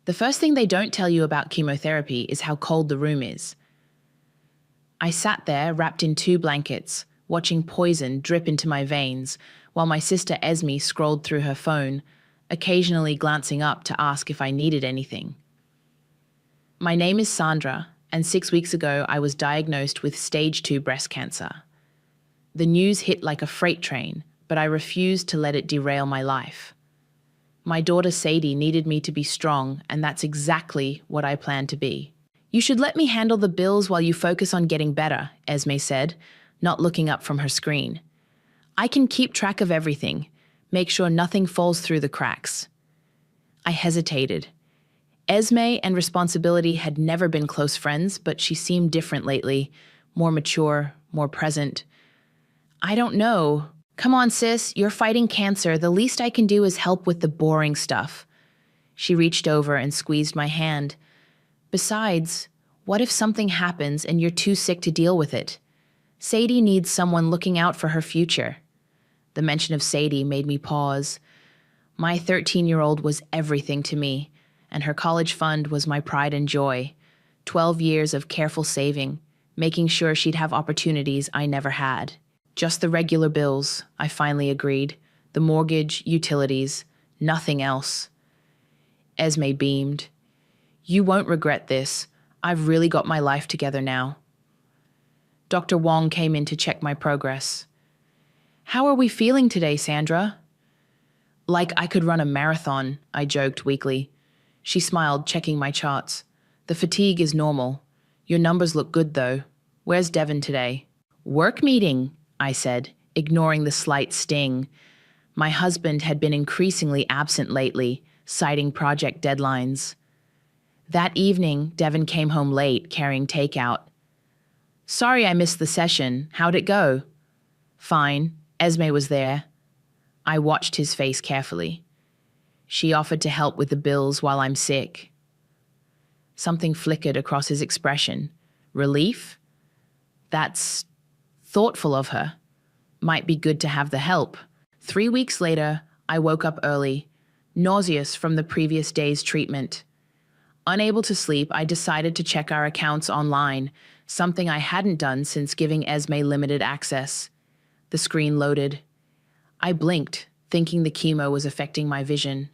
The first thing they don't tell you about chemotherapy is how cold the room is. I sat there, wrapped in 2 blankets, watching poison drip into my veins, while my sister Esme scrolled through her phone, occasionally glancing up to ask if I needed anything. My name is Sandra, and 6 weeks ago I was diagnosed with stage 2 breast cancer. The news hit like a freight train, but I refused to let it derail my life. My daughter Sadie needed me to be strong, and that's exactly what I plan to be. You should let me handle the bills while you focus on getting better, Esme said, not looking up from her screen. I can keep track of everything, make sure nothing falls through the cracks. I hesitated. Esme and responsibility had never been close friends, but she seemed different lately, more mature, more present. I don't know. Come on, sis, you're fighting cancer. The least I can do is help with the boring stuff. She reached over and squeezed my hand. Besides, what if something happens and you're too sick to deal with it? Sadie needs someone looking out for her future. The mention of Sadie made me pause. My 13-year-old was everything to me, and her college fund was my pride and joy. 12 years of careful saving, making sure she'd have opportunities I never had. Just the regular bills, I finally agreed. The mortgage, utilities, nothing else. Esme beamed. You won't regret this. I've really got my life together now. Dr. Wong came in to check my progress. How are we feeling today, Sandra? Like I could run a marathon, I joked weakly. She smiled, checking my charts. The fatigue is normal. Your numbers look good, though. Where's Devon today? Work meeting, I said, ignoring the slight sting. My husband had been increasingly absent lately, citing project deadlines. That evening, Devon came home late, carrying takeout. Sorry I missed the session. How'd it go? Fine. Esme was there. I watched his face carefully. She offered to help with the bills while I'm sick. Something flickered across his expression. Relief? That's thoughtful of her. Might be good to have the help. 3 weeks later, I woke up early, nauseous from the previous day's treatment. Unable to sleep, I decided to check our accounts online, something I hadn't done since giving Esme limited access. The screen loaded. I blinked, thinking the chemo was affecting my vision.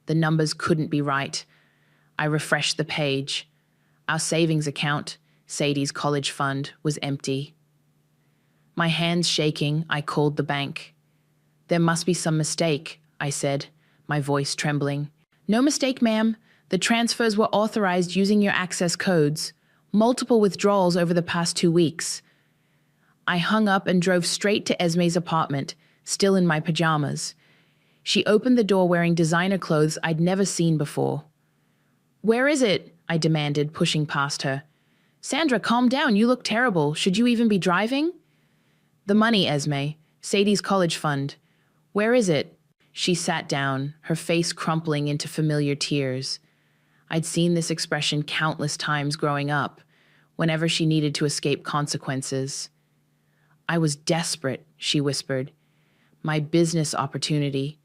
The numbers couldn't be right. I refreshed the page. Our savings account, Sadie's college fund, was empty. My hands shaking, I called the bank. There must be some mistake, I said, my voice trembling. No mistake, ma'am. The transfers were authorized using your access codes. Multiple withdrawals over the past 2 weeks. I hung up and drove straight to Esme's apartment, still in my pajamas. She opened the door wearing designer clothes I'd never seen before. Where is it? I demanded, pushing past her. Sandra, calm down. You look terrible. Should you even be driving? The money, Esme. Sadie's college fund. Where is it? She sat down, her face crumpling into familiar tears. I'd seen this expression countless times growing up, whenever she needed to escape consequences. I was desperate, she whispered. My business opportunity.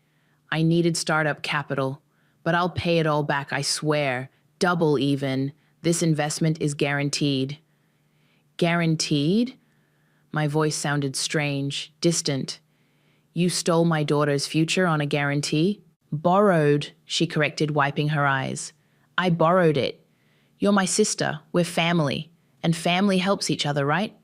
I needed startup capital, but I'll pay it all back, I swear. Double even. This investment is guaranteed. Guaranteed? My voice sounded strange, distant. You stole my daughter's future on a guarantee? Borrowed, she corrected, wiping her eyes. I borrowed it. You're my sister. We're family. And family helps each other, right?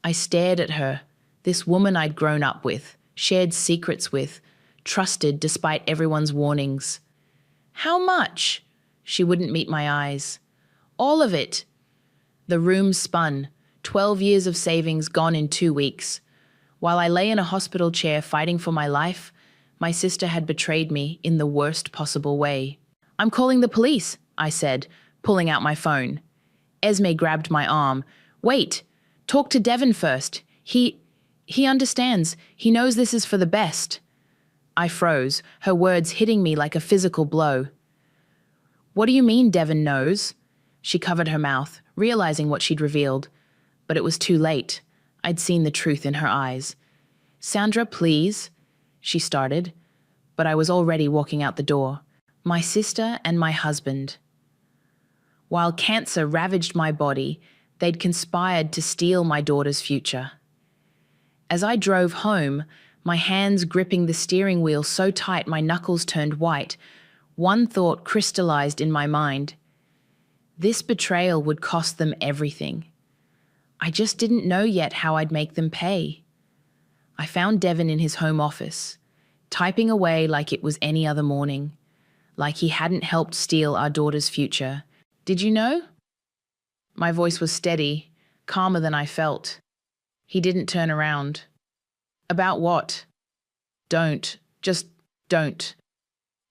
I stared at her, this woman I'd grown up with, shared secrets with, trusted despite everyone's warnings. How much? She wouldn't meet my eyes. All of it. The room spun. 12 years of savings gone in 2 weeks. While I lay in a hospital chair fighting for my life, my sister had betrayed me in the worst possible way. I'm calling the police, I said, pulling out my phone. Esme grabbed my arm. Wait, talk to Devon first. He understands. He knows this is for the best. I froze, her words hitting me like a physical blow. What do you mean Devon knows? She covered her mouth, realizing what she'd revealed. But it was too late. I'd seen the truth in her eyes. Sandra, please, she started, but I was already walking out the door. My sister and my husband. While cancer ravaged my body, they'd conspired to steal my daughter's future. As I drove home, my hands gripping the steering wheel so tight my knuckles turned white, one thought crystallized in my mind. This betrayal would cost them everything. I just didn't know yet how I'd make them pay. I found Devon in his home office, typing away like it was any other morning, like he hadn't helped steal our daughter's future. Did you know? My voice was steady, calmer than I felt. He didn't turn around. About what? Don't. Just don't.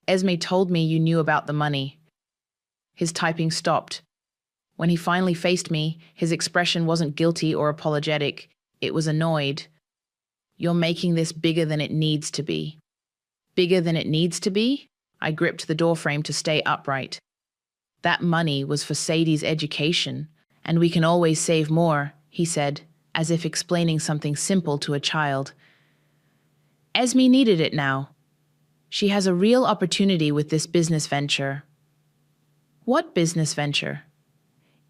Esme told me you knew about the money. His typing stopped. When he finally faced me, his expression wasn't guilty or apologetic. It was annoyed. You're making this bigger than it needs to be. Bigger than it needs to be? I gripped the doorframe to stay upright. That money was for Sadie's education, and we can always save more, he said, as if explaining something simple to a child. Esme needed it now. She has a real opportunity with this business venture. What business venture?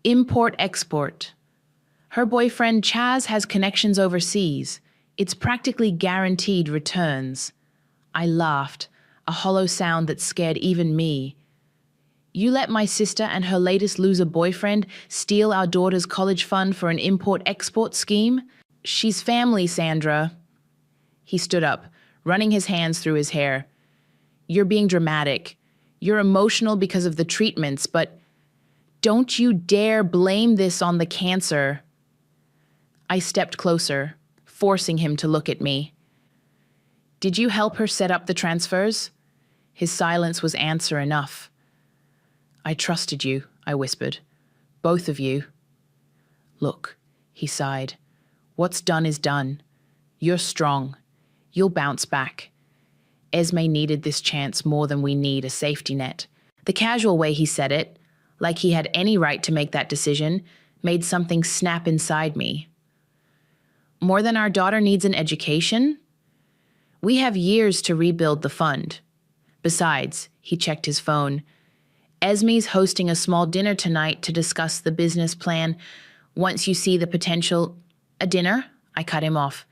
Import-export. Her boyfriend Chaz has connections overseas. It's practically guaranteed returns. I laughed, a hollow sound that scared even me. You let my sister and her latest loser boyfriend steal our daughter's college fund for an import-export scheme? She's family, Sandra. He stood up, running his hands through his hair. You're being dramatic. You're emotional because of the treatments, but don't you dare blame this on the cancer. I stepped closer, forcing him to look at me. Did you help her set up the transfers? His silence was answer enough. I trusted you, I whispered. Both of you. Look, he sighed. What's done is done. You're strong. You'll bounce back. Esme needed this chance more than we need a safety net. The casual way he said it, like he had any right to make that decision, made something snap inside me. More than our daughter needs an education? We have years to rebuild the fund. Besides, he checked his phone, Esme's hosting a small dinner tonight to discuss the business plan. Once you see the potential... A dinner? I cut him off.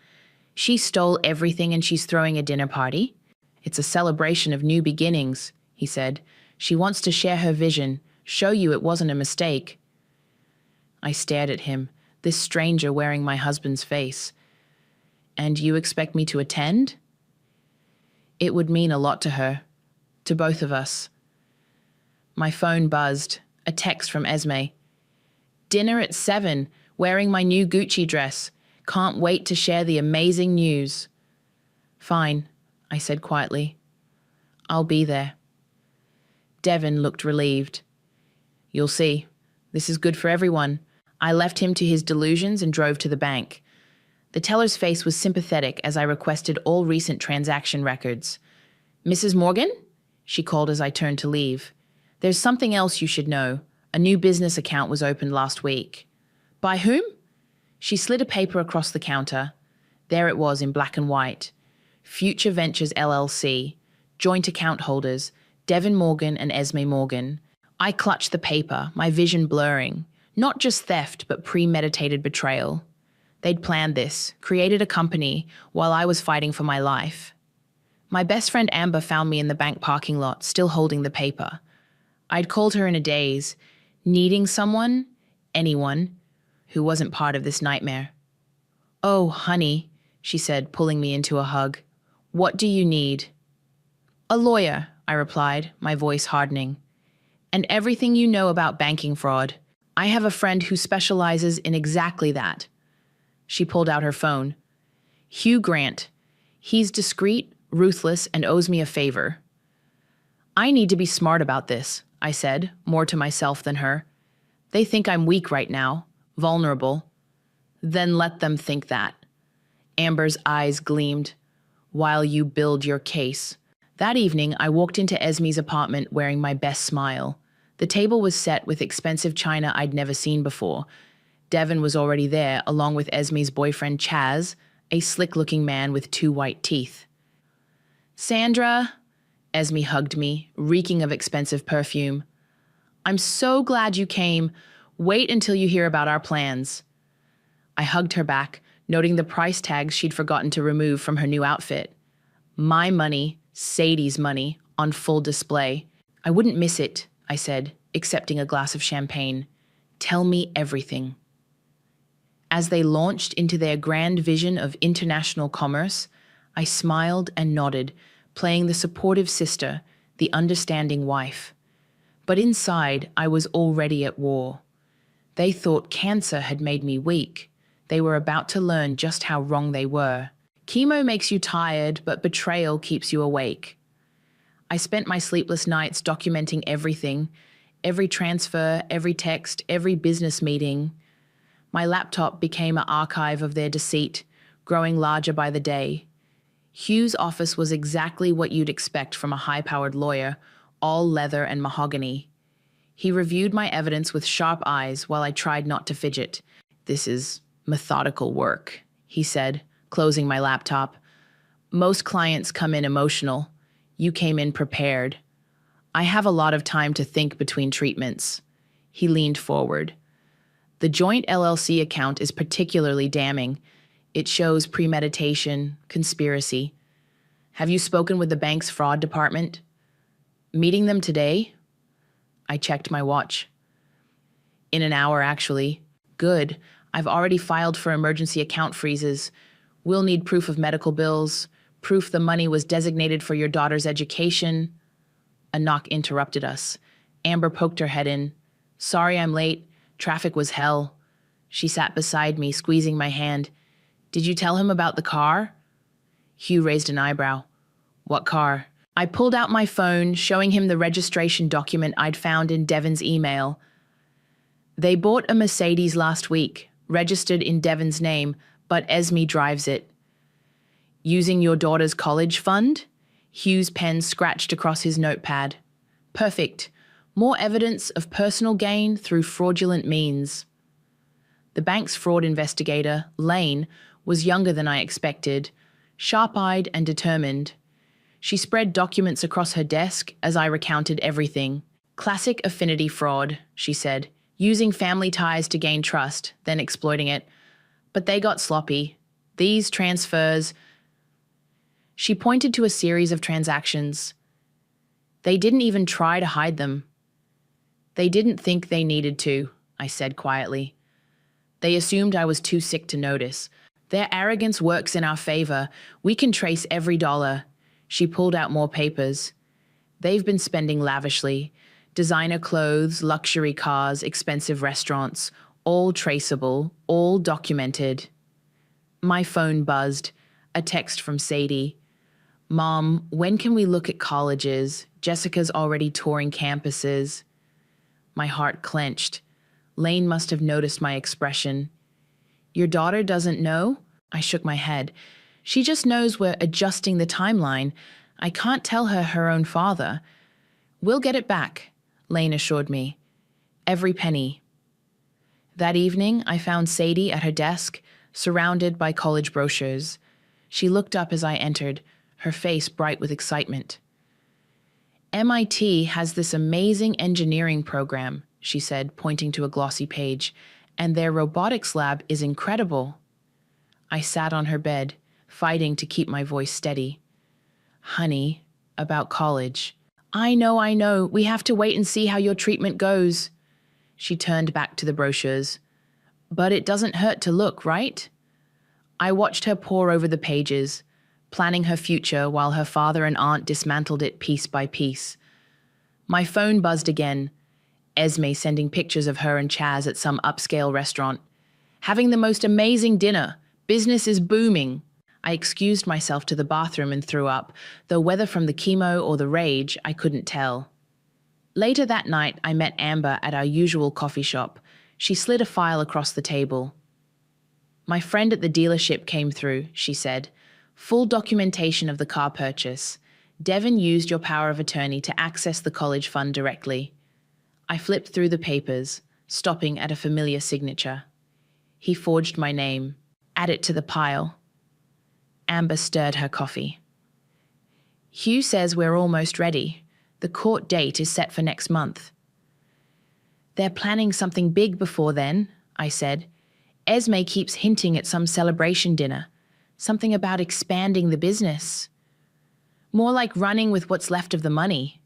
She stole everything and she's throwing a dinner party. It's a celebration of new beginnings, he said. She wants to share her vision, show you it wasn't a mistake. I stared at him, this stranger wearing my husband's face. And you expect me to attend? It would mean a lot to her, to both of us. My phone buzzed, a text from Esme. Dinner at 7, wearing my new Gucci dress. Can't wait to share the amazing news. Fine, I said quietly. I'll be there. Devon looked relieved. You'll see. This is good for everyone. I left him to his delusions and drove to the bank. The teller's face was sympathetic as I requested all recent transaction records. Mrs. Morgan? She called as I turned to leave. There's something else you should know. A new business account was opened last week. By whom? She slid a paper across the counter. There it was in black and white. Future Ventures LLC. Joint account holders, Devon Morgan and Esme Morgan. I clutched the paper, my vision blurring. Not just theft, but premeditated betrayal. They'd planned this, created a company, while I was fighting for my life. My best friend Amber found me in the bank parking lot, still holding the paper. I'd called her in a daze, needing someone, anyone, who wasn't part of this nightmare. Oh, honey, she said, pulling me into a hug. What do you need? A lawyer, I replied, my voice hardening. And everything you know about banking fraud. I have a friend who specializes in exactly that. She pulled out her phone. Hugh Grant. He's discreet, ruthless, and owes me a favor. I need to be smart about this, I said, more to myself than her. They think I'm weak right now, vulnerable. Then let them think that. Amber's eyes gleamed. While you build your case. That evening, I walked into Esme's apartment wearing my best smile. The table was set with expensive china I'd never seen before. Devon was already there, along with Esme's boyfriend Chaz, a slick-looking man with 2 white teeth. Sandra, Esme hugged me, reeking of expensive perfume. I'm so glad you came. Wait until you hear about our plans. I hugged her back, noting the price tags she'd forgotten to remove from her new outfit. My money, Sadie's money, on full display. I wouldn't miss it, I said, accepting a glass of champagne. Tell me everything. As they launched into their grand vision of international commerce, I smiled and nodded, playing the supportive sister, the understanding wife. But inside, I was already at war. They thought cancer had made me weak. They were about to learn just how wrong they were. Chemo makes you tired, but betrayal keeps you awake. I spent my sleepless nights documenting everything, every transfer, every text, every business meeting. My laptop became an archive of their deceit, growing larger by the day. Hugh's office was exactly what you'd expect from a high-powered lawyer, all leather and mahogany. He reviewed my evidence with sharp eyes while I tried not to fidget. This is methodical work, he said, closing my laptop. Most clients come in emotional. You came in prepared. I have a lot of time to think between treatments. He leaned forward. The joint LLC account is particularly damning. It shows premeditation, conspiracy. Have you spoken with the bank's fraud department? Meeting them today? I checked my watch. In an hour, actually. Good. I've already filed for emergency account freezes. We'll need proof of medical bills, proof the money was designated for your daughter's education. A knock interrupted us. Amber poked her head in. Sorry I'm late. Traffic was hell. She sat beside me, squeezing my hand. Did you tell him about the car? Hugh raised an eyebrow. What car? I pulled out my phone, showing him the registration document I'd found in Devon's email. They bought a Mercedes last week, registered in Devon's name, but Esme drives it. Using your daughter's college fund? Hugh's pen scratched across his notepad. Perfect. More evidence of personal gain through fraudulent means. The bank's fraud investigator, Lane, was younger than I expected, sharp-eyed and determined. She spread documents across her desk as I recounted everything. Classic affinity fraud, she said, using family ties to gain trust, then exploiting it. But they got sloppy. These transfers... She pointed to a series of transactions. They didn't even try to hide them. They didn't think they needed to, I said quietly. They assumed I was too sick to notice. Their arrogance works in our favor. We can trace every dollar. She pulled out more papers. They've been spending lavishly. Designer clothes, luxury cars, expensive restaurants, all traceable, all documented. My phone buzzed. A text from Sadie. Mom, when can we look at colleges? Jessica's already touring campuses. My heart clenched. Lane must have noticed my expression. Your daughter doesn't know? I shook my head. She just knows we're adjusting the timeline. I can't tell her her own father. We'll get it back, Lane assured me. Every penny. That evening, I found Sadie at her desk, surrounded by college brochures. She looked up as I entered, her face bright with excitement. MIT has this amazing engineering program, she said, pointing to a glossy page, and their robotics lab is incredible. I sat on her bed, fighting to keep my voice steady. Honey, about college. I know. We have to wait and see how your treatment goes. She turned back to the brochures. But it doesn't hurt to look, right? I watched her pore over the pages, planning her future while her father and aunt dismantled it piece by piece. My phone buzzed again. Esme sending pictures of her and Chaz at some upscale restaurant. Having the most amazing dinner. Business is booming. I excused myself to the bathroom and threw up, though whether from the chemo or the rage, I couldn't tell. Later that night, I met Amber at our usual coffee shop. She slid a file across the table. My friend at the dealership came through, she said. Full documentation of the car purchase. Devon used your power of attorney to access the college fund directly. I flipped through the papers, stopping at a familiar signature. He forged my name. Add it to the pile. Amber stirred her coffee. Hugh says we're almost ready. The court date is set for next month. They're planning something big before then, I said. Esme keeps hinting at some celebration dinner. Something about expanding the business. More like running with what's left of the money.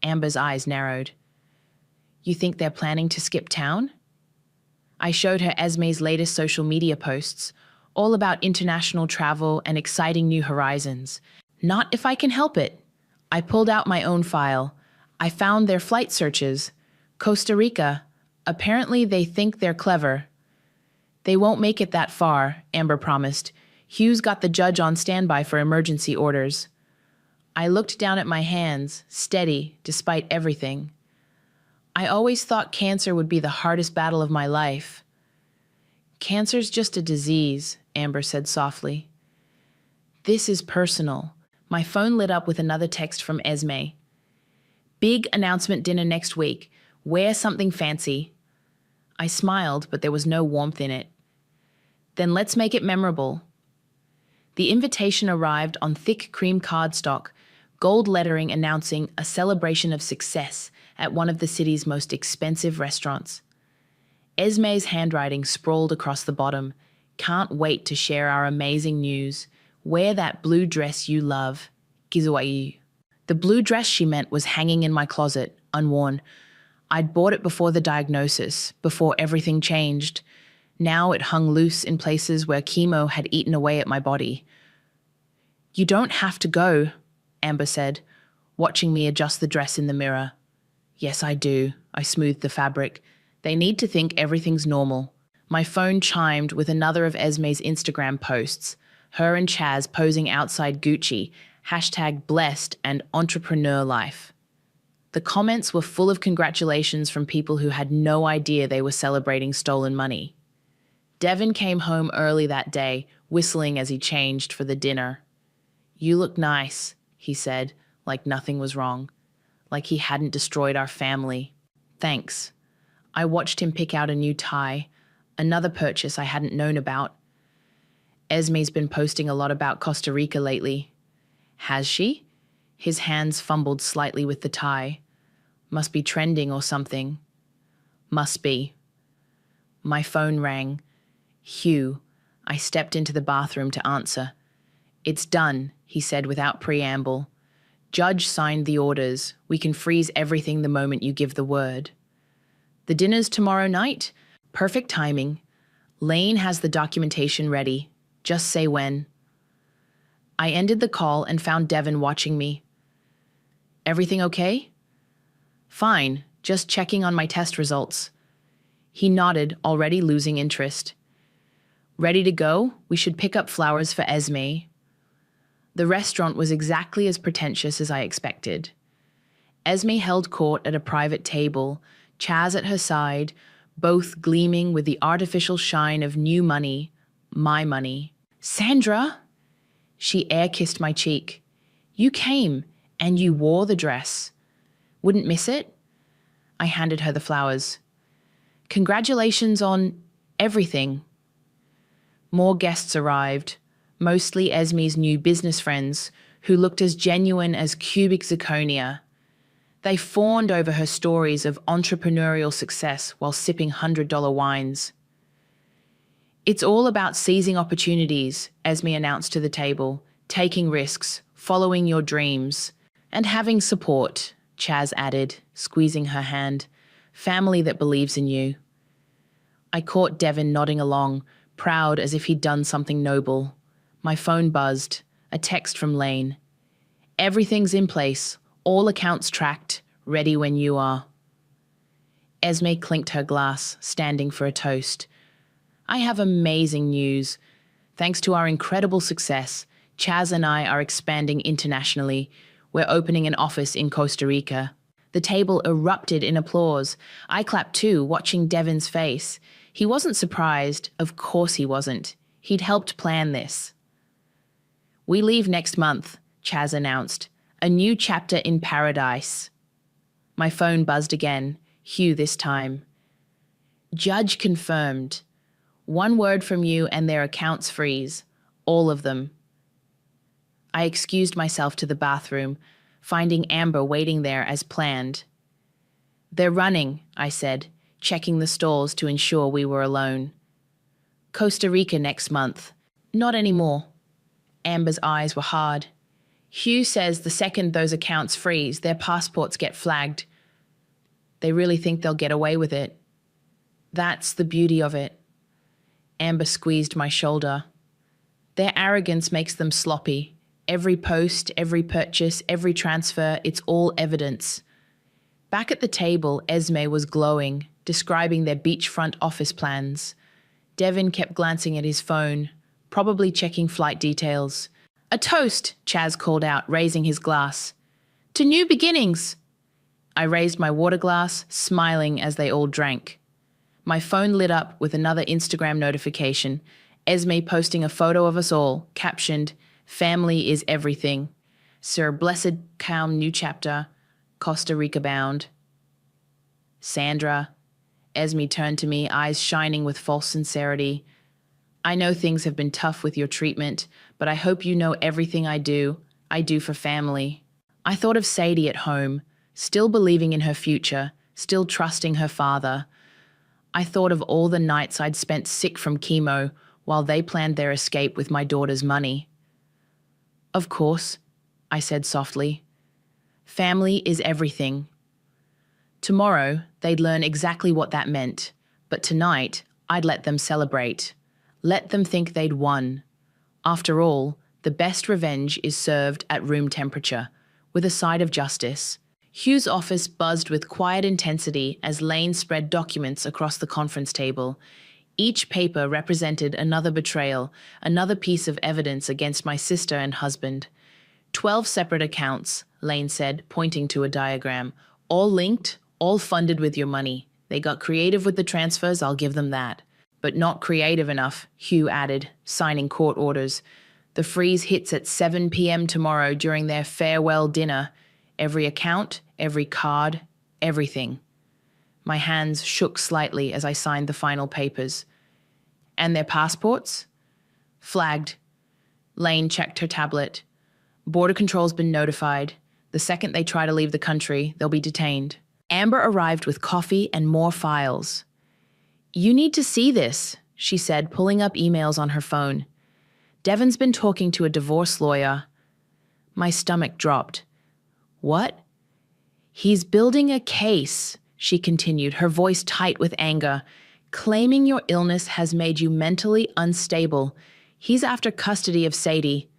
Amber's eyes narrowed. You think they're planning to skip town? I showed her Esme's latest social media posts, all about international travel and exciting new horizons. Not if I can help it. I pulled out my own file. I found their flight searches. Costa Rica. Apparently they think they're clever. They won't make it that far, Amber promised. Hugh's got the judge on standby for emergency orders. I looked down at my hands, steady, despite everything. I always thought cancer would be the hardest battle of my life. Cancer's just a disease, Amber said softly. This is personal. My phone lit up with another text from Esme. Big announcement dinner next week. Wear something fancy. I smiled, but there was no warmth in it. Then let's make it memorable. The invitation arrived on thick cream cardstock, gold lettering announcing a celebration of success at one of the city's most expensive restaurants. Esme's handwriting sprawled across the bottom. Can't wait to share our amazing news. Wear that blue dress you love. Gizuai. The blue dress she meant was hanging in my closet, unworn. I'd bought it before the diagnosis, before everything changed. Now it hung loose in places where chemo had eaten away at my body. You don't have to go, Amber said, watching me adjust the dress in the mirror. Yes, I do. I smoothed the fabric. They need to think everything's normal. My phone chimed with another of Esme's Instagram posts, her and Chaz posing outside Gucci, #blessed and entrepreneur life. The comments were full of congratulations from people who had no idea they were celebrating stolen money. Devin came home early that day, whistling as he changed for the dinner. You look nice, he said, like nothing was wrong, like he hadn't destroyed our family. Thanks. I watched him pick out a new tie, another purchase I hadn't known about. Esme's been posting a lot about Costa Rica lately. Has she? His hands fumbled slightly with the tie. Must be trending or something. Must be. My phone rang. Hugh. I stepped into the bathroom to answer. It's done, he said without preamble. Judge signed the orders. We can freeze everything the moment you give the word. The dinner's tomorrow night? Perfect timing. Lane has the documentation ready. Just say when. I ended the call and found Devin watching me. Everything okay? Fine, just checking on my test results. He nodded, already losing interest. Ready to go? We should pick up flowers for Esme. The restaurant was exactly as pretentious as I expected. Esme held court at a private table, Chaz at her side, both gleaming with the artificial shine of new money, my money. Sandra! She air-kissed my cheek. You came, and you wore the dress. Wouldn't miss it? I handed her the flowers. Congratulations on everything. More guests arrived, mostly Esme's new business friends, who looked as genuine as cubic zirconia. They fawned over her stories of entrepreneurial success while sipping $100 wines. It's all about seizing opportunities, Esme announced to the table, taking risks, following your dreams, and having support, Chaz added, squeezing her hand. Family that believes in you. I caught Devin nodding along, proud as if he'd done something noble. My phone buzzed, a text from Lane. Everything's in place, all accounts tracked, ready when you are. Esme clinked her glass, standing for a toast. I have amazing news. Thanks to our incredible success, Chaz and I are expanding internationally. We're opening an office in Costa Rica. The table erupted in applause. I clapped too, watching Devin's face. He wasn't surprised. Of course he wasn't. He'd helped plan this. We leave next month, Chaz announced. A new chapter in paradise. My phone buzzed again, Hugh this time. Judge confirmed. One word from you and their accounts freeze. All of them. I excused myself to the bathroom, finding Amber waiting there as planned. "They're running," I said, checking the stalls to ensure we were alone. "Costa Rica next month." "Not anymore." Amber's eyes were hard. "Hugh says the second those accounts freeze, their passports get flagged. They really think they'll get away with it." "That's the beauty of it." Amber squeezed my shoulder. "Their arrogance makes them sloppy. Every post, every purchase, every transfer, it's all evidence." Back at the table, Esme was glowing, describing their beachfront office plans. Devin kept glancing at his phone, probably checking flight details. "A toast," Chaz called out, raising his glass. "To new beginnings." I raised my water glass, smiling as they all drank. My phone lit up with another Instagram notification, Esme posting a photo of us all, captioned, "Family is everything. Sir blessed calm new chapter, Costa Rica bound." "Sandra," Esme turned to me, eyes shining with false sincerity. "I know things have been tough with your treatment, but I hope you know everything I do for family." I thought of Sadie at home, still believing in her future, still trusting her father. I thought of all the nights I'd spent sick from chemo while they planned their escape with my daughter's money. "Of course," I said softly. "Family is everything." Tomorrow, they'd learn exactly what that meant, but tonight, I'd let them celebrate. Let them think they'd won. After all, the best revenge is served at room temperature, with a side of justice. Hugh's office buzzed with quiet intensity as Lane spread documents across the conference table. Each paper represented another betrayal, another piece of evidence against my sister and husband. 12 separate accounts, Lane said, pointing to a diagram. All linked, all funded with your money. They got creative with the transfers, I'll give them that. But not creative enough, Hugh added, signing court orders. The freeze hits at 7 p.m. tomorrow during their farewell dinner. Every account, every card, everything. My hands shook slightly as I signed the final papers. "And their passports?" "Flagged." Lane checked her tablet. "Border Control's been notified. The second they try to leave the country, they'll be detained." Amber arrived with coffee and more files. "You need to see this," she said, pulling up emails on her phone. "Devin's been talking to a divorce lawyer." My stomach dropped. "What?" "He's building a case," she continued, her voice tight with anger, "claiming your illness has made you mentally unstable. He's after custody of Sadie."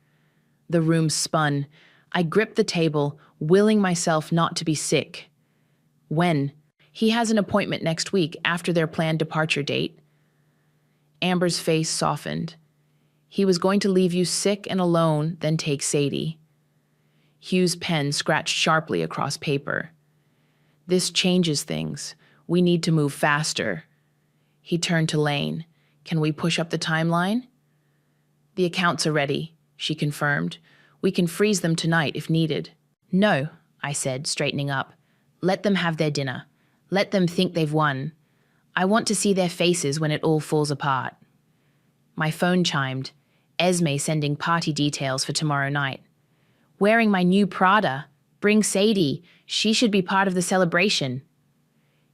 The room spun. I gripped the table, willing myself not to be sick. "When?" "He has an appointment next week after their planned departure date." Amber's face softened. "He was going to leave you sick and alone, then take Sadie." Hugh's pen scratched sharply across paper. "This changes things. We need to move faster." He turned to Lane. "Can we push up the timeline?" "The accounts are ready," she confirmed. "We can freeze them tonight if needed." "No," I said, straightening up. "Let them have their dinner. Let them think they've won. I want to see their faces when it all falls apart." My phone chimed. Esme sending party details for tomorrow night. "Wearing my new Prada. Bring Sadie. She should be part of the celebration."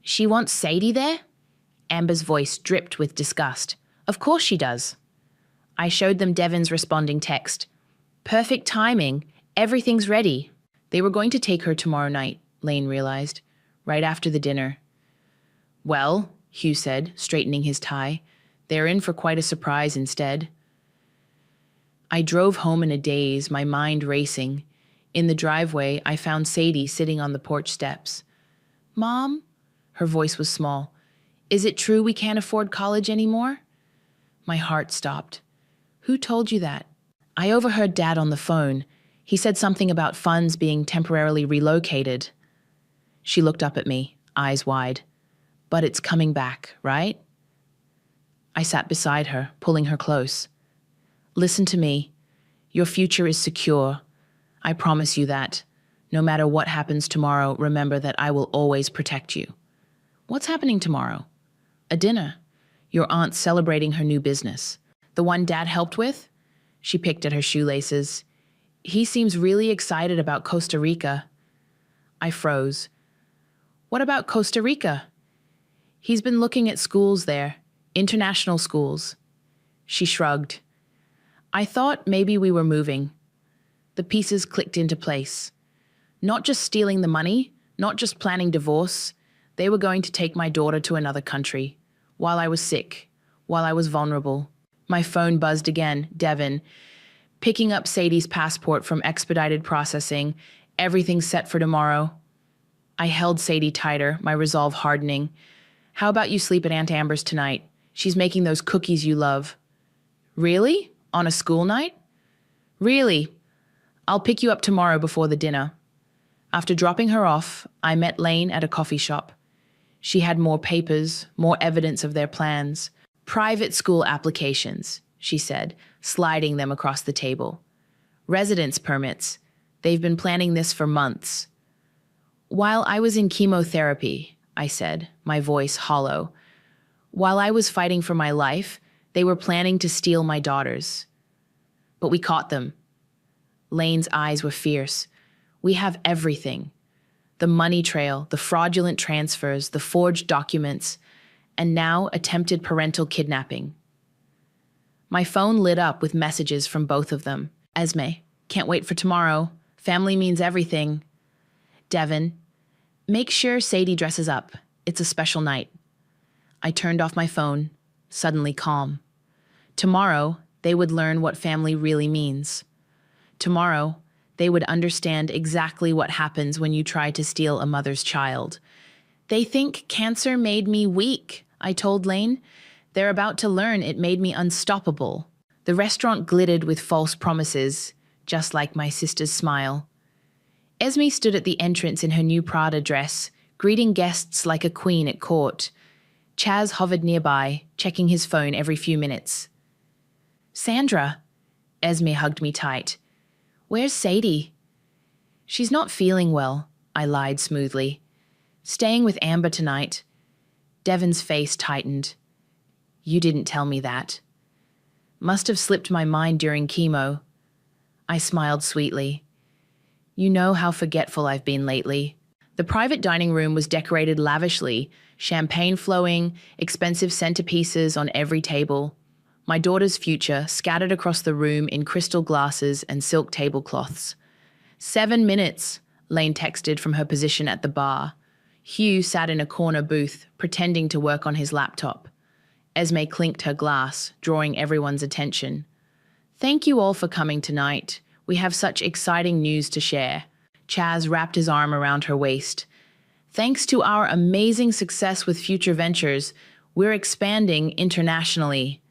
"She wants Sadie there?" Amber's voice dripped with disgust. "Of course she does." I showed them Devin's responding text. "Perfect timing. Everything's ready." They were going to take her tomorrow night, Lane realized, right after the dinner. "Well," Hugh said, straightening his tie, "they're in for quite a surprise instead." I drove home in a daze, my mind racing. In the driveway, I found Sadie sitting on the porch steps. "Mom?" Her voice was small. "Is it true we can't afford college anymore?" My heart stopped. "Who told you that?" "I overheard Dad on the phone. He said something about funds being temporarily relocated." She looked up at me, eyes wide. "But it's coming back, right?" I sat beside her, pulling her close. "Listen to me. Your future is secure. I promise you that. No matter what happens tomorrow, remember that I will always protect you." "What's happening tomorrow?" "A dinner. Your aunt's celebrating her new business. The one Dad helped with?" She picked at her shoelaces. He seems really excited about Costa Rica. I froze. What about Costa Rica? He's been looking at schools there, international schools. She shrugged. I thought maybe we were moving. The pieces clicked into place. Not just stealing the money, not just planning divorce. They were going to take my daughter to another country. While I was sick, while I was vulnerable. My phone buzzed again, Devon. Picking up Sadie's passport from expedited processing. Everything set for tomorrow. I held Sadie tighter, my resolve hardening. How about you sleep at Aunt Amber's tonight? She's making those cookies you love. Really? On a school night? Really? I'll pick you up tomorrow before the dinner. After dropping her off, I met Lane at a coffee shop. She had more papers, more evidence of their plans. Private school applications, she said, sliding them across the table. Residence permits. They've been planning this for months. While I was in chemotherapy, I said, my voice hollow. While I was fighting for my life, they were planning to steal my daughters. But we caught them. Lane's eyes were fierce. We have everything. The money trail, the fraudulent transfers, the forged documents, and now attempted parental kidnapping. My phone lit up with messages from both of them. Esme, can't wait for tomorrow. Family means everything. Devon, make sure Sadie dresses up. It's a special night. I turned off my phone, suddenly calm. Tomorrow, they would learn what family really means. Tomorrow, they would understand exactly what happens when you try to steal a mother's child. They think cancer made me weak, I told Lane. They're about to learn it made me unstoppable. The restaurant glittered with false promises, just like my sister's smile. Esme stood at the entrance in her new Prada dress, greeting guests like a queen at court. Chaz hovered nearby, checking his phone every few minutes. Sandra, Esme hugged me tight. Where's Sadie? She's not feeling well, I lied smoothly. Staying with Amber tonight. Devon's face tightened. You didn't tell me that. Must have slipped my mind during chemo. I smiled sweetly. You know how forgetful I've been lately. The private dining room was decorated lavishly, champagne flowing, expensive centerpieces on every table. My daughter's future scattered across the room in crystal glasses and silk tablecloths. 7 minutes, Lane texted from her position at the bar. Hugh sat in a corner booth, pretending to work on his laptop. Esme clinked her glass, drawing everyone's attention. Thank you all for coming tonight. We have such exciting news to share. Chaz wrapped his arm around her waist. Thanks to our amazing success with future ventures, we're expanding internationally.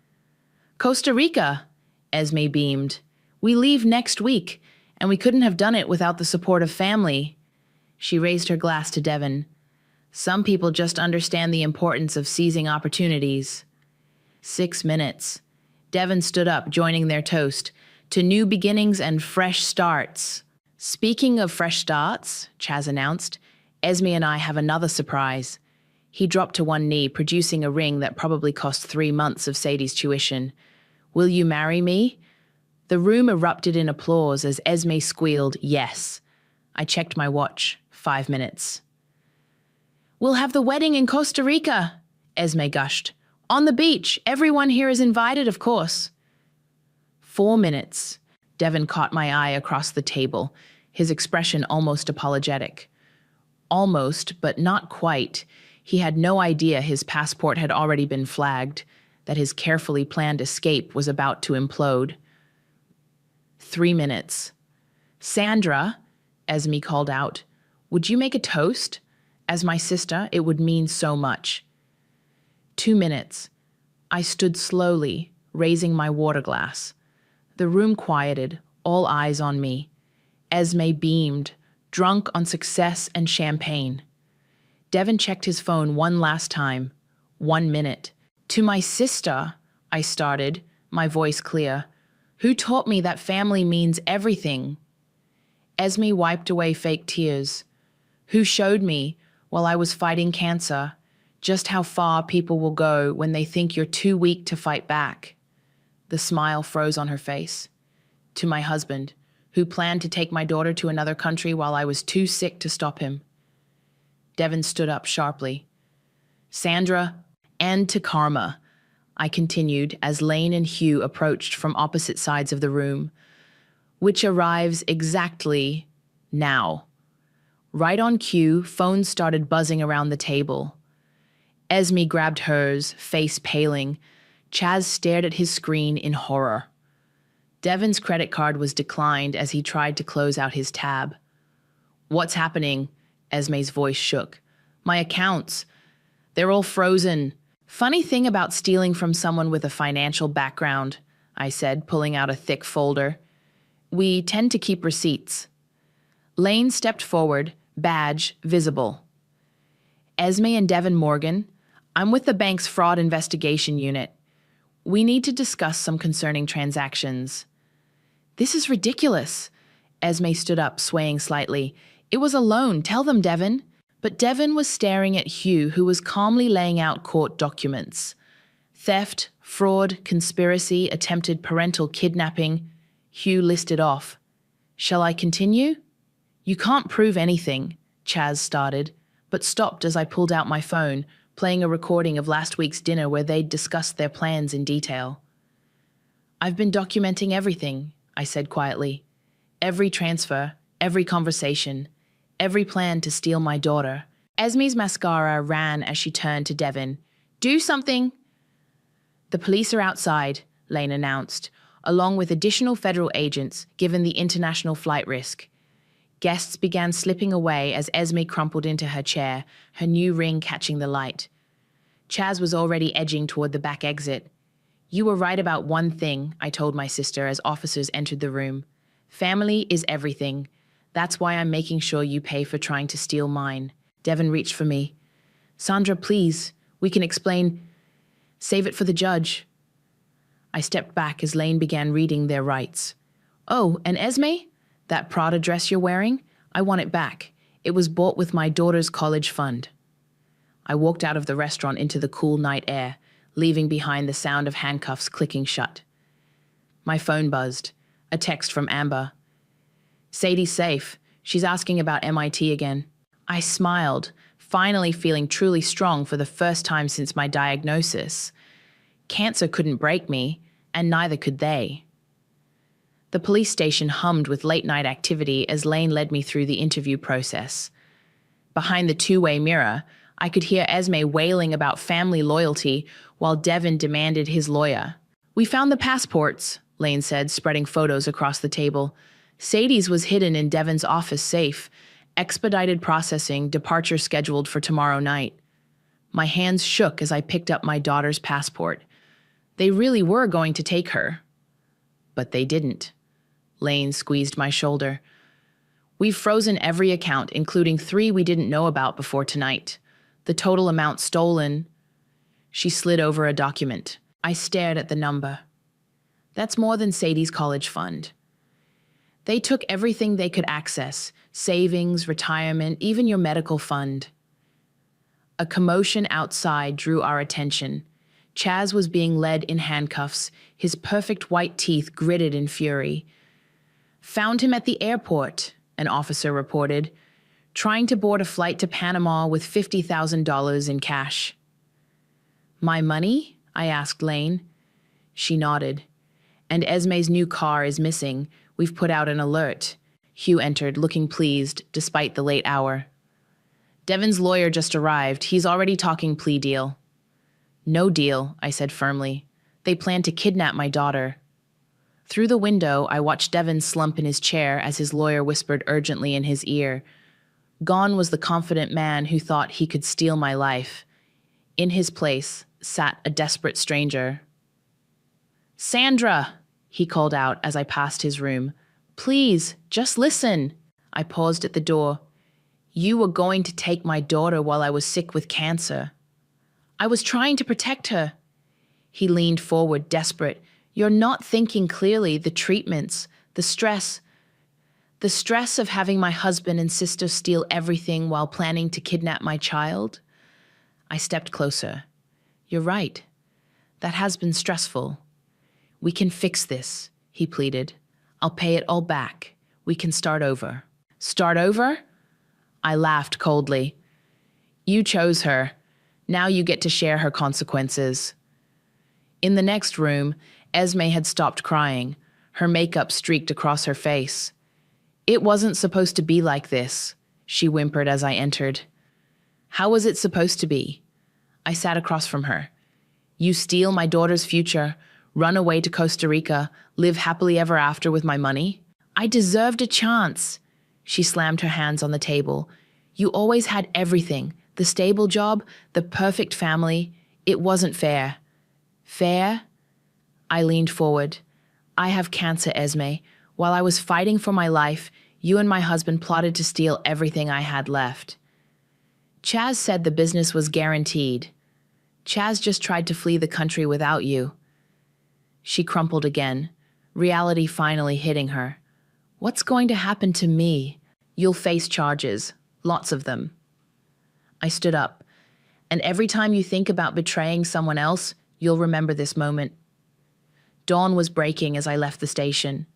Costa Rica, Esme beamed. We leave next week, and we couldn't have done it without the support of family. She raised her glass to Devon. Some people just understand the importance of seizing opportunities. 6 minutes. Devon stood up, joining their toast. To new beginnings and fresh starts. Speaking of fresh starts, Chaz announced, Esme and I have another surprise. He dropped to one knee, producing a ring that probably cost 3 months of Sadie's tuition. Will you marry me? The room erupted in applause as Esme squealed, yes. I checked my watch. 5 minutes. We'll have the wedding in Costa Rica, Esme gushed. On the beach. Everyone here is invited, of course. 4 minutes. Devon caught my eye across the table, his expression almost apologetic. Almost, but not quite. He had no idea his passport had already been flagged, that his carefully planned escape was about to implode. 3 minutes. Sandra, Esme called out, would you make a toast? As my sister, it would mean so much. 2 minutes. I stood slowly, raising my water glass. The room quieted, all eyes on me. Esme beamed, drunk on success and champagne. Devon checked his phone one last time. 1 minute. To my sister, I started, my voice clear. Who taught me that family means everything? Esme wiped away fake tears. Who showed me, while I was fighting cancer, just how far people will go when they think you're too weak to fight back? The smile froze on her face. To my husband, who planned to take my daughter to another country while I was too sick to stop him. Devon stood up sharply. Sandra, and to karma, I continued as Lane and Hugh approached from opposite sides of the room, which arrives exactly now. Right on cue, phones started buzzing around the table. Esme grabbed hers, face paling. Chaz stared at his screen in horror. Devon's credit card was declined as he tried to close out his tab. What's happening? Esme's voice shook. My accounts. They're all frozen. Funny thing about stealing from someone with a financial background, I said, pulling out a thick folder. We tend to keep receipts. Lane stepped forward, badge visible. Esme and Devon Morgan, I'm with the bank's fraud investigation unit. We need to discuss some concerning transactions. This is ridiculous. Esme stood up, swaying slightly. It was a loan. Tell them, Devon. But Devon was staring at Hugh, who was calmly laying out court documents. Theft, fraud, conspiracy, attempted parental kidnapping. Hugh listed off. Shall I continue? You can't prove anything, Chaz started, but stopped as I pulled out my phone, playing a recording of last week's dinner where they'd discussed their plans in detail. I've been documenting everything, I said quietly. Every transfer, every conversation, every plan to steal my daughter. Esme's mascara ran as she turned to Devon. Do something! The police are outside, Lane announced, along with additional federal agents given the international flight risk. Guests began slipping away as Esme crumpled into her chair, her new ring catching the light. Chaz was already edging toward the back exit. You were right about one thing, I told my sister as officers entered the room. Family is everything. That's why I'm making sure you pay for trying to steal mine. Devon reached for me. Sandra, please, we can explain. Save it for the judge. I stepped back as Lane began reading their rights. Oh, and Esme? That Prada dress you're wearing? I want it back. It was bought with my daughter's college fund. I walked out of the restaurant into the cool night air, leaving behind the sound of handcuffs clicking shut. My phone buzzed. A text from Amber. Sadie's safe. She's asking about MIT again. I smiled, finally feeling truly strong for the first time since my diagnosis. Cancer couldn't break me, and neither could they. The police station hummed with late-night activity as Lane led me through the interview process. Behind the two-way mirror, I could hear Esme wailing about family loyalty while Devon demanded his lawyer. We found the passports, Lane said, spreading photos across the table. Sadie's was hidden in Devon's office safe. Expedited processing, departure scheduled for tomorrow night. My hands shook as I picked up my daughter's passport. They really were going to take her. But they didn't. Lane squeezed my shoulder. We've frozen every account, including 3 we didn't know about before tonight. The total amount stolen. She slid over a document. I stared at the number. That's more than Sadie's college fund. They took everything they could access, savings, retirement, even your medical fund. A commotion outside drew our attention. Chaz was being led in handcuffs, his perfect white teeth gritted in fury. Found him at the airport, an officer reported, trying to board a flight to Panama with $50,000 in cash. My money? I asked Lane. She nodded. And Esme's new car is missing. We've put out an alert. Hugh entered, looking pleased, despite the late hour. Devon's lawyer just arrived. He's already talking plea deal. No deal, I said firmly. They plan to kidnap my daughter. Through the window, I watched Devon slump in his chair as his lawyer whispered urgently in his ear. Gone was the confident man who thought he could steal my life. In his place sat a desperate stranger. Sandra, he called out as I passed his room. Please, just listen. I paused at the door. You were going to take my daughter while I was sick with cancer. I was trying to protect her. He leaned forward, desperate. You're not thinking clearly. The treatments, the stress of having my husband and sister steal everything while planning to kidnap my child. I stepped closer. You're right. That has been stressful. We can fix this, he pleaded. I'll pay it all back. We can start over. Start over? I laughed coldly. You chose her. Now you get to share her consequences. In the next room, Esme had stopped crying. Her makeup streaked across her face. It wasn't supposed to be like this, she whimpered as I entered. How was it supposed to be? I sat across from her. You steal my daughter's future, run away to Costa Rica, live happily ever after with my money? I deserved a chance. She slammed her hands on the table. You always had everything, the stable job, the perfect family. It wasn't fair. Fair? I leaned forward. I have cancer, Esme. While I was fighting for my life, you and my husband plotted to steal everything I had left. Chaz said the business was guaranteed. Chaz just tried to flee the country without you. She crumpled again, reality finally hitting her. What's going to happen to me? You'll face charges, lots of them. I stood up, and every time you think about betraying someone else, you'll remember this moment. Dawn was breaking as I left the station.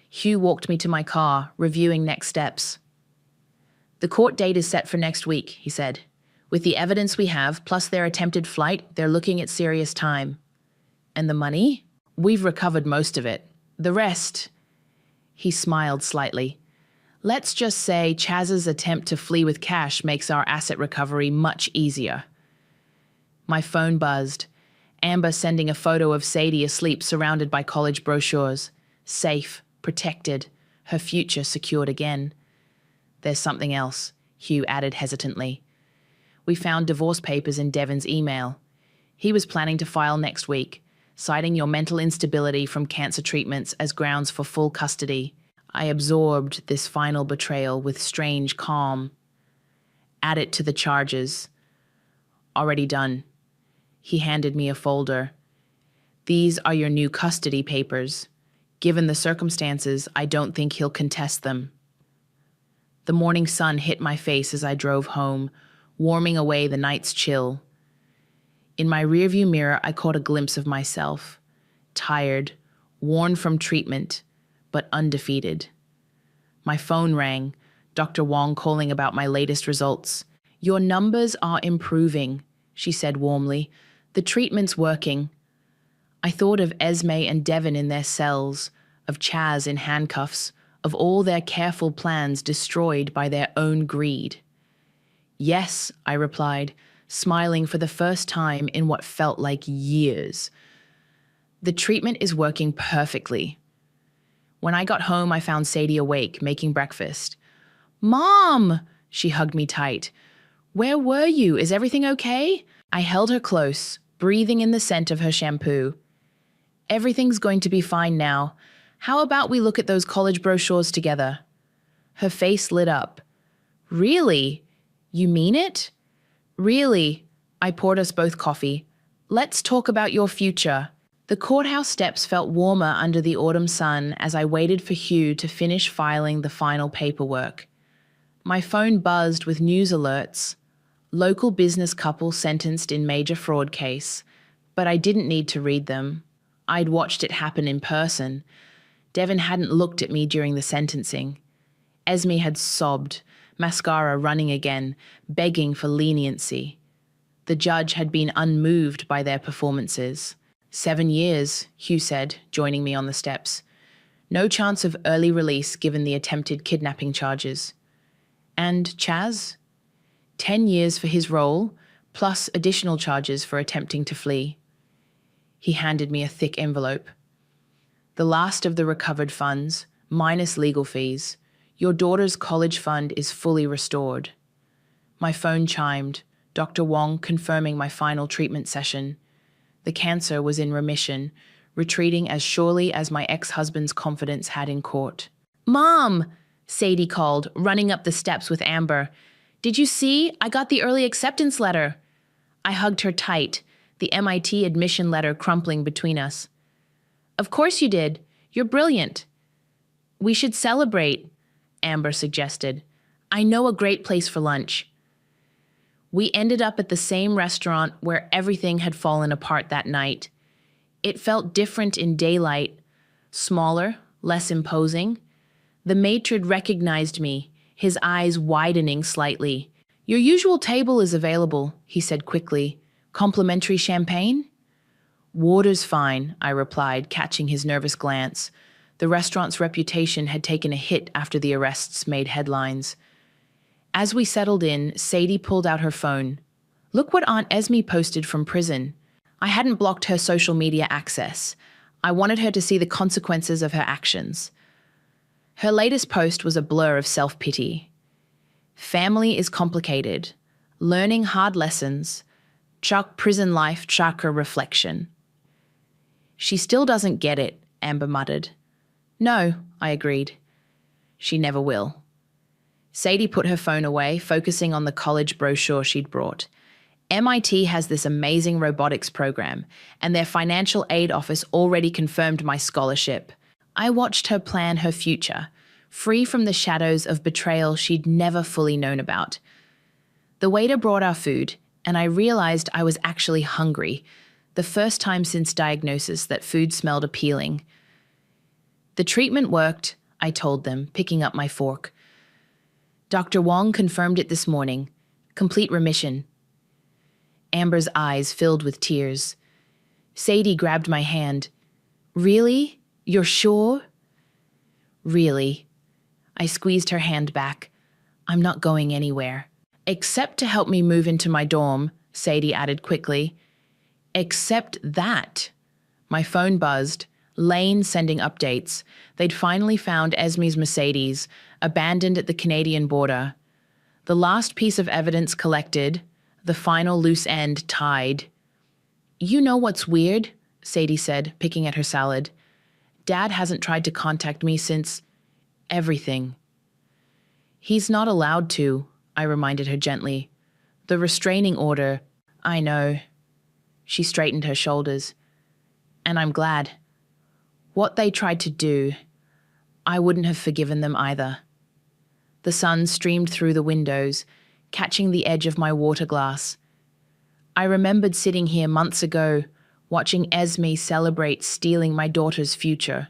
Hugh walked me to my car, reviewing next steps. The court date is set for next week, he said. With the evidence we have, plus their attempted flight, they're looking at serious time. And the money? We've recovered most of it. The rest... He smiled slightly. Let's just say Chaz's attempt to flee with cash makes our asset recovery much easier. My phone buzzed. Amber sending a photo of Sadie asleep surrounded by college brochures. Safe, protected, her future secured again. There's something else, Hugh added hesitantly. We found divorce papers in Devin's email. He was planning to file next week, citing your mental instability from cancer treatments as grounds for full custody. I absorbed this final betrayal with strange calm. Add it to the charges. Already done. He handed me a folder. These are your new custody papers. Given the circumstances, I don't think he'll contest them. The morning sun hit my face as I drove home, warming away the night's chill. In my rearview mirror, I caught a glimpse of myself. Tired, worn from treatment, but undefeated. My phone rang, Dr. Wong calling about my latest results. Your numbers are improving, she said warmly. The treatment's working. I thought of Esme and Devin in their cells, of Chaz in handcuffs, of all their careful plans destroyed by their own greed. Yes, I replied, smiling for the first time in what felt like years. The treatment is working perfectly. When I got home, I found Sadie awake, making breakfast. Mom! She hugged me tight. Where were you? Is everything okay? I held her close, breathing in the scent of her shampoo. Everything's going to be fine now. How about we look at those college brochures together? Her face lit up. Really? You mean it? Really? I poured us both coffee. Let's talk about your future. The courthouse steps felt warmer under the autumn sun as I waited for Hugh to finish filing the final paperwork. My phone buzzed with news alerts. Local business couple sentenced in major fraud case, but I didn't need to read them. I'd watched it happen in person. Devin hadn't looked at me during the sentencing. Esme had sobbed, mascara running again, begging for leniency. The judge had been unmoved by their performances. 7 years, Hugh said, joining me on the steps. No chance of early release given the attempted kidnapping charges. And Chaz? 10 years for his role, plus additional charges for attempting to flee. He handed me a thick envelope. The last of the recovered funds, minus legal fees. Your daughter's college fund is fully restored. My phone chimed, Dr. Wong confirming my final treatment session. The cancer was in remission, retreating as surely as my ex-husband's confidence had in court. Mom! Sadie called, running up the steps with Amber. Did you see? I got the early acceptance letter. I hugged her tight, the MIT admission letter crumpling between us. Of course you did. You're brilliant. We should celebrate, Amber suggested. I know a great place for lunch. We ended up at the same restaurant where everything had fallen apart that night. It felt different in daylight, smaller, less imposing. The matron recognized me, his eyes widening slightly. "Your usual table is available," he said quickly. "Complimentary champagne?" "Water's fine," I replied, catching his nervous glance. The restaurant's reputation had taken a hit after the arrests made headlines. As we settled in, Sadie pulled out her phone. "Look what Aunt Esme posted from prison." I hadn't blocked her social media access. I wanted her to see the consequences of her actions. Her latest post was a blur of self-pity. "Family is complicated. Learning hard lessons. Chuck prison life, chakra reflection." "She still doesn't get it," Amber muttered. "No," I agreed. "She never will." Sadie put her phone away, focusing on the college brochure she'd brought. MIT has this amazing robotics program, and their financial aid office already confirmed my scholarship. I watched her plan her future, free from the shadows of betrayal she'd never fully known about. The waiter brought our food, and I realized I was actually hungry, the first time since diagnosis that food smelled appealing. "The treatment worked," I told them, picking up my fork. "Dr. Wong confirmed it this morning. Complete remission." Amber's eyes filled with tears. Sadie grabbed my hand. "Really? You're sure?" "Really." I squeezed her hand back. "I'm not going anywhere." "Except to help me move into my dorm," Sadie added quickly. "Except that." My phone buzzed. Lane sending updates. They'd finally found Esme's Mercedes, abandoned at the Canadian border. The last piece of evidence collected, the final loose end tied. "You know what's weird?" Sadie said, picking at her salad. "Dad hasn't tried to contact me since everything." "He's not allowed to," I reminded her gently. "The restraining order." "I know." She straightened her shoulders. "And I'm glad. What they tried to do, I wouldn't have forgiven them either." The sun streamed through the windows, catching the edge of my water glass. I remembered sitting here months ago, watching Esme celebrate stealing my daughter's future.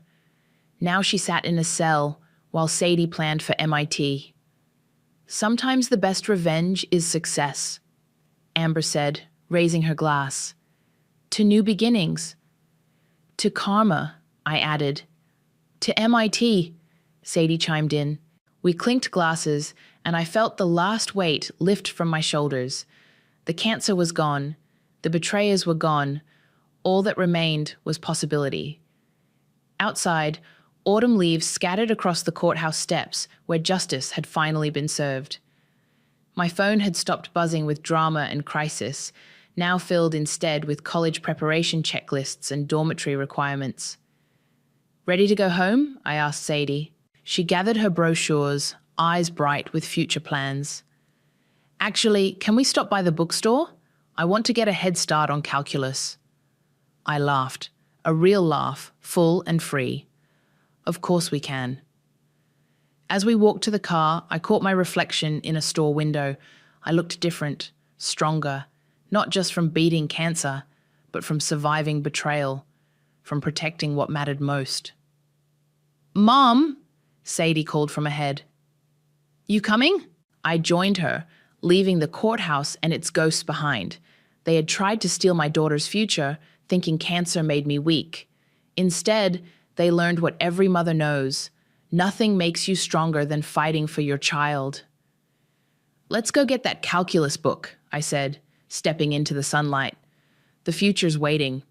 Now she sat in a cell while Sadie planned for MIT. "Sometimes the best revenge is success," Amber said, raising her glass. "To new beginnings." "To karma," I added. "To MIT," Sadie chimed in. We clinked glasses, and I felt the last weight lift from my shoulders. The cancer was gone. The betrayers were gone. All that remained was possibility. Outside, autumn leaves scattered across the courthouse steps where justice had finally been served. My phone had stopped buzzing with drama and crisis, now filled instead with college preparation checklists and dormitory requirements. "Ready to go home?" I asked Sadie. She gathered her brochures, eyes bright with future plans. "Actually, can we stop by the bookstore? I want to get a head start on calculus." I laughed, a real laugh, full and free. "Of course we can." As we walked to the car, I caught my reflection in a store window. I looked different, stronger, not just from beating cancer, but from surviving betrayal, from protecting what mattered most. "Mom!" Sadie called from ahead. "You coming?" I joined her, leaving the courthouse and its ghosts behind. They had tried to steal my daughter's future, thinking cancer made me weak. Instead, they learned what every mother knows. Nothing makes you stronger than fighting for your child. "Let's go get that calculus book," I said, stepping into the sunlight. "The future's waiting.